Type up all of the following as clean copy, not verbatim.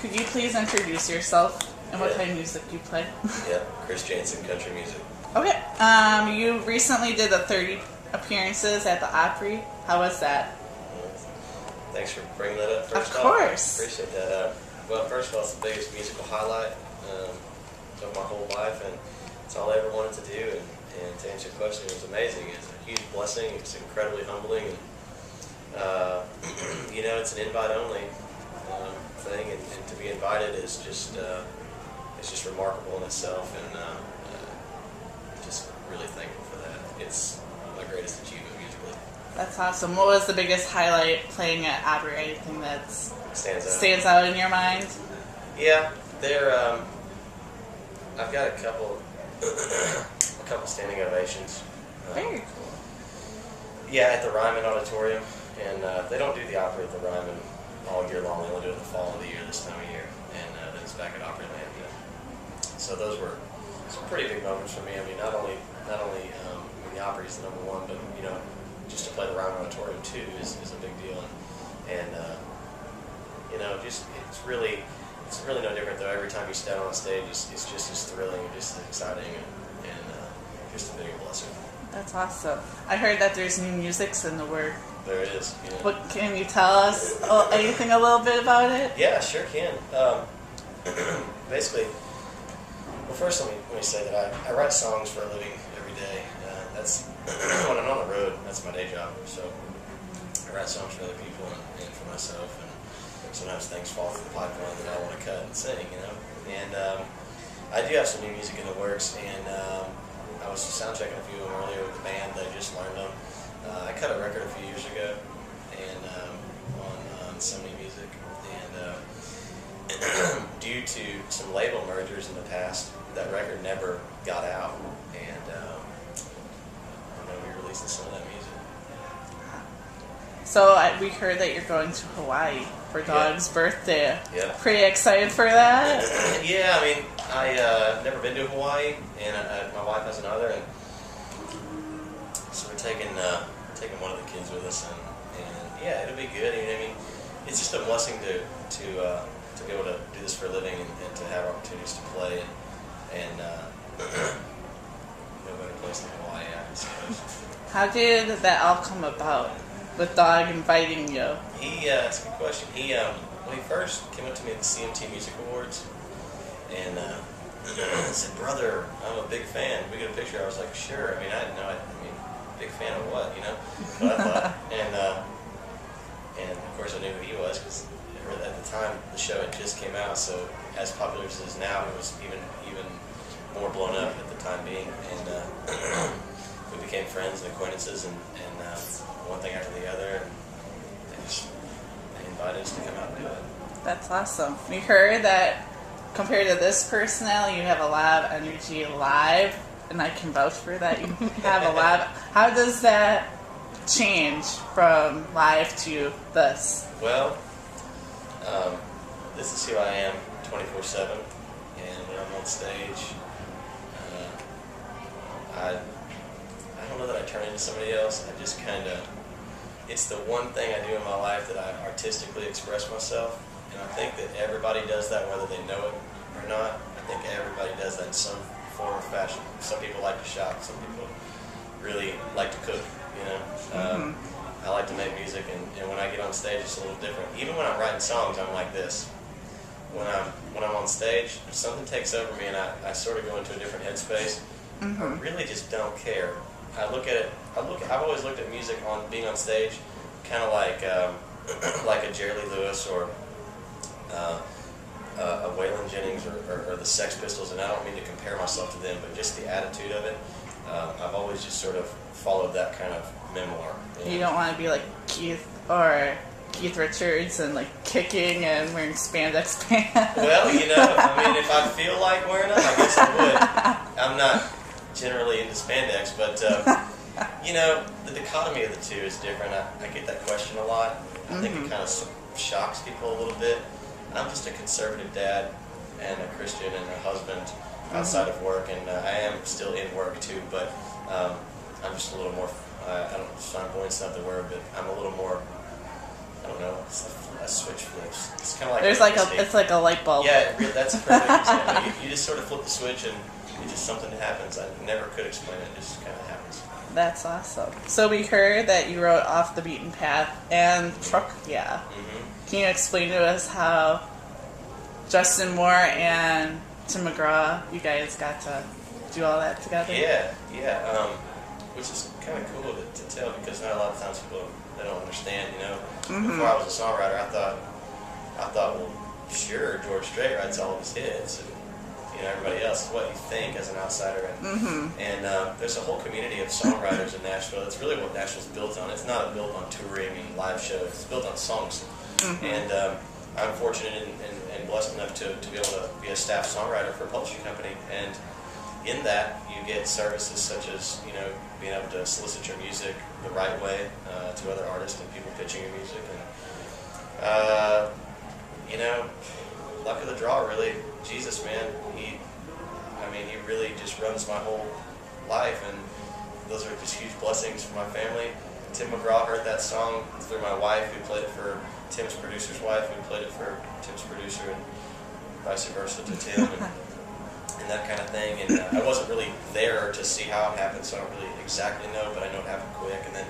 Could you please introduce yourself and what Yeah. kind of music you play? Yeah, Chris Janson, country music. Okay. You recently did the 30 appearances at the Opry. How was that? Thanks for bringing that up first Of off. course. Appreciate that. Well, first of all, it's the biggest musical highlight of my whole life, and it's all I ever wanted to do. And to answer your question, it was amazing. It's a huge blessing. It's incredibly humbling. And, it's an invite-only thing, and to be invited is just it's just remarkable in itself, and just really thankful for that. It's my greatest achievement musically. That's awesome. What was the biggest highlight playing at Opry? Anything that Stands out. out in your mind? Yeah, I've got a couple standing ovations. Very cool. Yeah, at the Ryman Auditorium, and they don't do the Opry at the Ryman all year long. They only do it in the fall of the year, this time of year, and then it's back at Opryland. So those were some pretty big moments for me. I mean, not only the Opry is the number one, but just to play the Ryman Auditorium too is a big deal, and it's really no different though. Every time you stand on a stage, it's just as thrilling and just as exciting, and just a big blessing. That's awesome. I heard that there's new musics in the work. There it is. Yeah. What can you tell us? Anything a little bit about it? Yeah, sure can. Basically, well, first let me say that I write songs for a living every day. That's when I'm on the road. That's my day job. So I write songs for other people and for myself. And sometimes things fall through the pipeline that I want to cut and sing. And I do have some new music in the works. And I was soundchecking a few of them earlier with the band that I just learned them. I cut a record a few years ago, and on Sony Music, and due to some label mergers in the past, that record never got out, and I'm going to be releasing some of that music. So we heard that you're going to Hawaii for Dog's birthday. Yeah. Pretty excited for that? Yeah, I mean, I've never been to Hawaii, and my wife has another, and so we're taking one of the kids with us, and yeah, it'll be good. I mean, it's just a blessing to be able to do this for a living and to have opportunities to play, and no better place than Hawaii, I suppose. How did that all come about? With Dog inviting you? That's a good question. When he first came up to me at the CMT Music Awards, and said, "Brother, I'm a big fan. Can we get a picture?" I was like, "Sure." I mean, I didn't know. Big fan of what, But I thought, and of course I knew who he was because at the time the show had just came out. So as popular as it is now, it was even more blown up at the time being. And we became friends and acquaintances, and one thing after the other, and they invited us to come out and do it. That's awesome. We heard that compared to this personality, you have a lot of energy live, and I can vouch for that. You have a lot. How does that change from live to this? Well, this is who I am 24/7, and when I'm on stage, I don't know that I turn into somebody else. I just it's the one thing I do in my life that I artistically express myself, and I think that everybody does that whether they know it or not. I think everybody does that in some form or fashion. Some people like to shop, some people really like to cook, I like to make music, and when I get on stage it's a little different. Even when I'm writing songs, I'm like this. When I'm on stage, if something takes over me and I sort of go into a different headspace, I really just don't care. I look at it. I've always looked at music on being on stage, kind of like a Jerry Lee Lewis or a Waylon Jennings or the Sex Pistols, and I don't mean to compare myself to them, but just the attitude of it. I've always just sort of followed that kind of memoir. You don't want to be like Keith Richards and like kicking and wearing spandex pants. Well, I mean, if I feel like wearing them, I guess I would. I'm not generally into spandex, but the dichotomy of the two is different. I get that question a lot. I think it kind of shocks people a little bit. I'm just a conservative dad and a Christian and a husband outside of work, and I am still in work too, but I'm just a little more, I don't know, flamboyant's not the word, but I'm a little more, I don't know, a switch flips. It's kind of like There's like it's like a light bulb. Yeah, that's a perfect example. You just sort of flip the switch and it just something happens. I never could explain it. It just kind of happens. That's awesome. So we heard that you wrote Off the Beaten Path and Truck Yeah. Mm-hmm. Can you explain to us how Justin Moore and Tim McGraw, you guys got to do all that together? Yeah. Which is kind of cool to tell because not a lot of times people they don't understand. Before I was a songwriter, I thought, well, sure, George Strait writes all of his hits, and everybody else is what you think as an outsider. And there's a whole community of songwriters in Nashville. That's really what Nashville's built on. It's not built on touring and live shows. It's built on songs. And I'm fortunate and blessed enough to be able to be a staff songwriter for a publishing company. And in that, you get services such as being able to solicit your music the right way to other artists and people pitching your music. And luck of the draw, really. Jesus, man, he really just runs my whole life, and those are just huge blessings for my family. Tim McGraw heard that song through my wife, who played it for Tim's producer's wife, who played it for Tim's producer, and vice versa to Tim, and that kind of thing. And I wasn't really there to see how it happened, so I don't really exactly know, but I know it happened quick. And then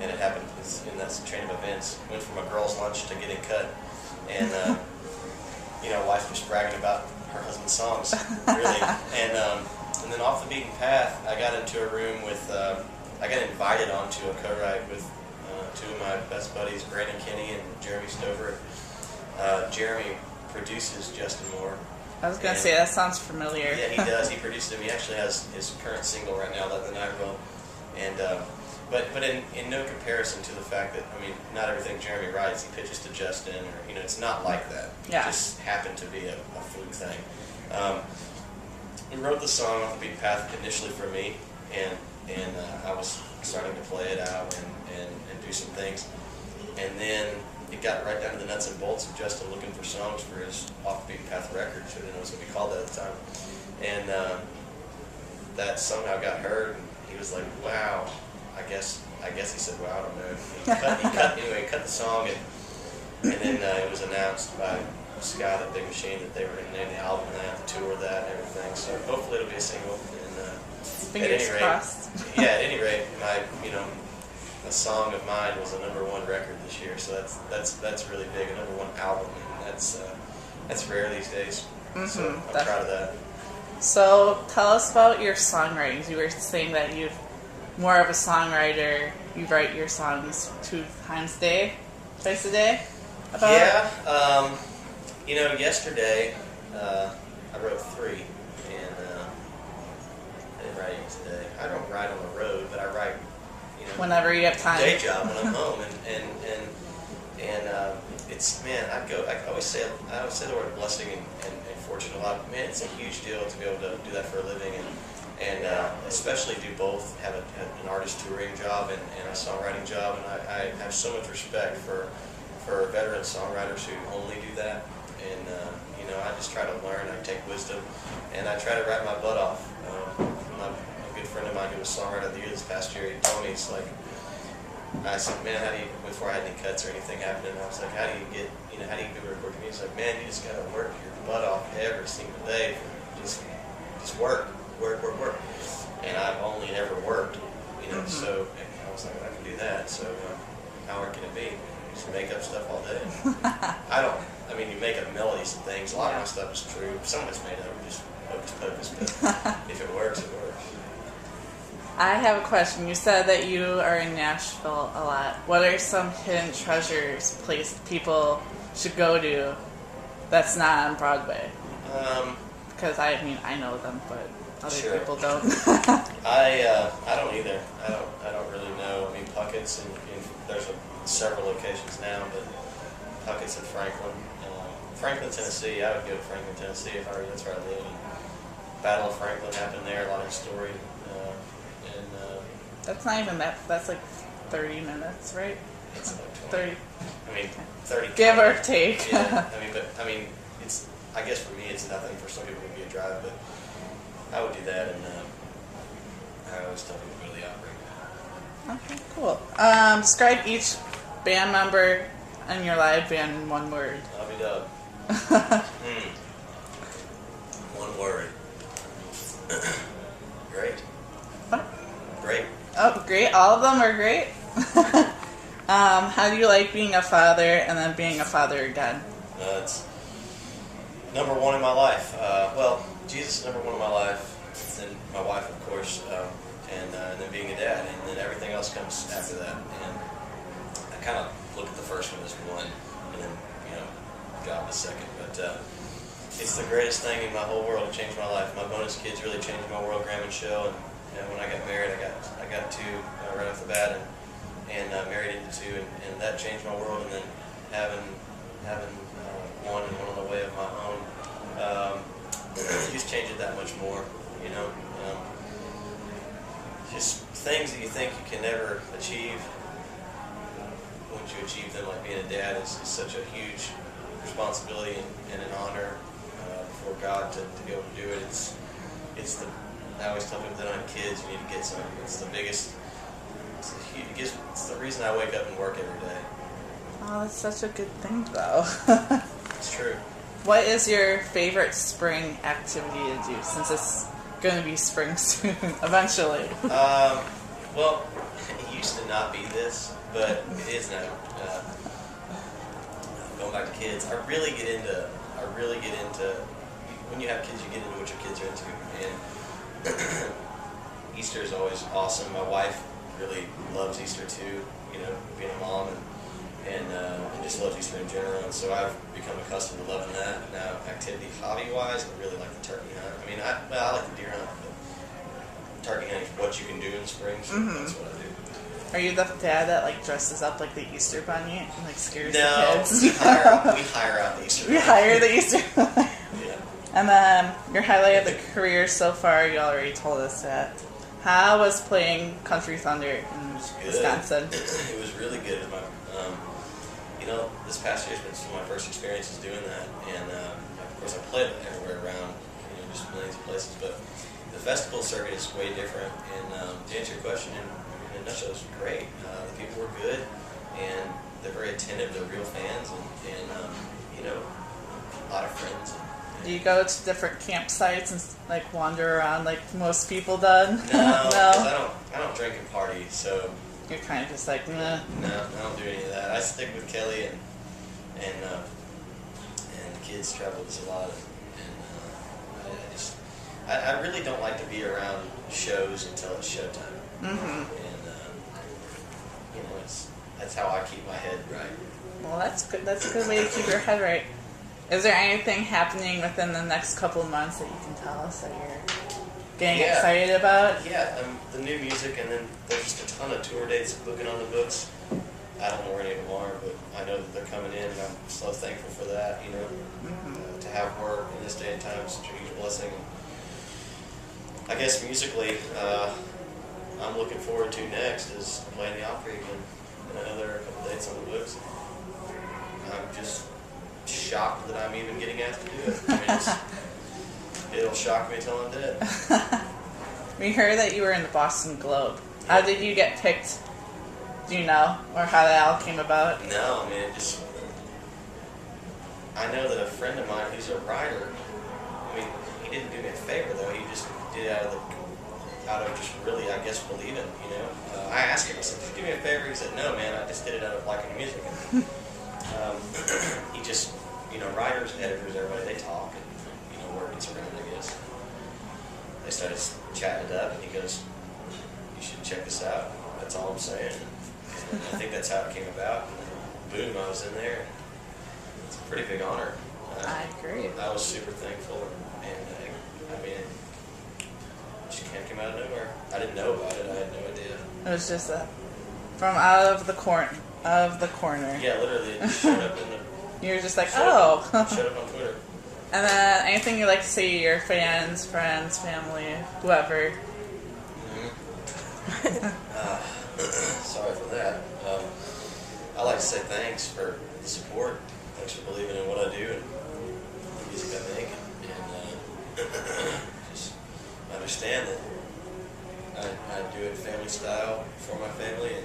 and it happened in that chain of events. Went from a girls' lunch to getting cut, and wife was bragging about her husband's songs, really. And then Off the Beaten Path, I got into a room with, I got invited onto a co-write with two of my best buddies, Brandon Kinney and Jeremy Stover. Jeremy produces Justin Moore. I was going to say, that sounds familiar. Yeah, he does. He produced him. He actually has his current single right now, Let the Night Roll. And but in no comparison to the fact that, not everything Jeremy writes, he pitches to Justin, or, it's not like that. Yeah. It just happened to be a fluke thing. We wrote the song Off the Beaten Path initially for me, and I was starting to play it out and do some things. And then it got right down to the nuts and bolts of Justin looking for songs for his Off the Beaten Path record, so I didn't know it was going to be called that at the time. And that somehow got heard, and he was like, wow. I guess he said, well, I don't know. He cut the song, and then it was announced by Scott at Big Machine that they were going to name the album that, tour that, and everything. So hopefully it'll be a single. And fingers crossed. At any rate, a song of mine was a #1 record this year. So that's really big, a #1 album, and that's rare these days. So I'm proud of that. So tell us about your songwriting. You were saying that you've more of a songwriter. You write your songs 2 times a day, twice a day? Yesterday I wrote 3, and I didn't write any today. I don't write on the road, but I write, whenever you have time. Day job when I'm home, and it's, man, I always say the word blessing and fortune a lot. Man, it's a huge deal to be able to do that for a living, and especially do both, have an artist touring job and a songwriting job. And I have so much respect for veteran songwriters who only do that. And I just try to learn, I take wisdom, and I try to write my butt off. A good friend of mine who was songwriter of the year this past year, he told me, it's like, I said, man, how do you, before I had any cuts or anything happening, I was like, how do you go record music? He's like, man, you just gotta work your butt off every single day. Just work. And I've only ever worked, so I was like, I can do that. So how hard can it be? Just make up stuff all day. You make up melodies and things. A lot of my stuff is true. Some of it's made up, just hocus pocus, but if it works, it works. I have a question. You said that you are in Nashville a lot. What are some hidden treasures, place people should go to that's not on Broadway? Because I know them, but other people don't. I don't either. I don't really know. Puckett's and there's several locations now, but Puckett's in Franklin, Tennessee. I would go to Franklin, Tennessee if I were. That's where I live. And Battle of Franklin happened there. A lot of story. That's not even that. That's like 30 minutes, right? It's like 20. 30. 30. Give or take. Yeah. It's. I guess for me, it's nothing. For some people, it would be a drive, but I would do that, and I always tell people to go to the opera. Okay, cool. Describe each band member in your life in one word? I'll be done. One word. Great. What? Great. Oh, great. All of them are great. How do you like being a father and then being a father again? It's number one in my life. Well, Jesus is number one in my life, then my wife, of course, and then being a dad, and then everything else comes after that. And I kind of look at the first one as one, and then, God the second. But it's the greatest thing in my whole world. It changed my life. My bonus kids really changed my world. Graham and Shell, and when I got married, I got two right off the bat, and married into two, and that changed my world. And then having one and one on the way of my own, just changed it that much more. Just things that you think you can never achieve. Once you achieve them, like being a dad is such a huge responsibility and an honor before God to be able to do it. I always tell people that I have kids, you need to get some. It's the biggest. It's the reason I wake up and work every day. Oh, that's such a good thing, though. It's true. What is your favorite spring activity to do, since it's going to be spring soon, eventually? Well, it used to not be this, but it is now. Going back to kids, I really get into, when you have kids, you get into what your kids are into. And Easter is always awesome. My wife really loves Easter too, being a mom, and just loves Easter in general. And so I've become accustomed to loving that. Now, hobby-wise, I really like the turkey hunt. I mean, I like the deer hunt, but turkey hunting is what you can do in the spring, so that's what I do. Are you the dad that dresses up like the Easter bunny and scares the No, kids? we hire out the Easter bunny. We hire the Easter bunny. Yeah. And then your highlight of the career so far, you already told us that. How was playing Country Thunder in Wisconsin? It was really good. This past year has been some of my first experiences doing that, and of course I played everywhere around, just millions of places. But the festival circuit is way different. And to answer your question, in a nutshell, it was great. The people were good, and they're very attentive. They're real fans, and a lot of friends. Do you go to different campsites and wander around like most people do? No, 'cause I don't drink and party, so you're kind of just nah. No, I don't do any of that. I stick with Kelly, and the kids travel with us a lot, and I really don't like to be around shows until it's showtime. Mm-hmm. And that's how I keep my head right. Well, that's good. That's a good way to keep your head right. Is there anything happening within the next couple of months that you can tell us that you're getting excited about? Yeah, the new music, and then there's just a ton of tour dates booking on the books. I don't know where any of them are, but I know that they're coming in, and I'm so thankful for that. To have work in this day and time is such a huge blessing. I guess musically, I'm looking forward to next is playing the Opry again. And I know there are a couple dates on the books. I'm just shocked that I'm even getting asked to do it. I mean, it'll shock me until I'm dead. We heard that you were in the Boston Globe. How did you get picked? Do you know? Or how that all came about? No, I mean, I know that a friend of mine who's a writer, he didn't do me a favor though, he just did it out of just really, I guess, believing, I asked him, I said, did you do me a favor? He said, no man, I just did it out of liking music. And, he just, writers, editors, everybody, they talk, and, word gets around, I guess. They started chatting it up, and he goes, you should check this out. That's all I'm saying. And I think that's how it came about. And then, boom, I was in there. It's a pretty big honor. I agree. I was super thankful, and it just came out of nowhere. I didn't know about it. I had no idea. It was just from out of the corner. Yeah, literally, it just showed up in the... You were just like, showed up on Twitter. And then anything you'd like to say to your fans, friends, family, whoever? Sorry for that. I like to say thanks for the support. Thanks for believing in what I do and the music I make. And just understand that I do it family style for my family, and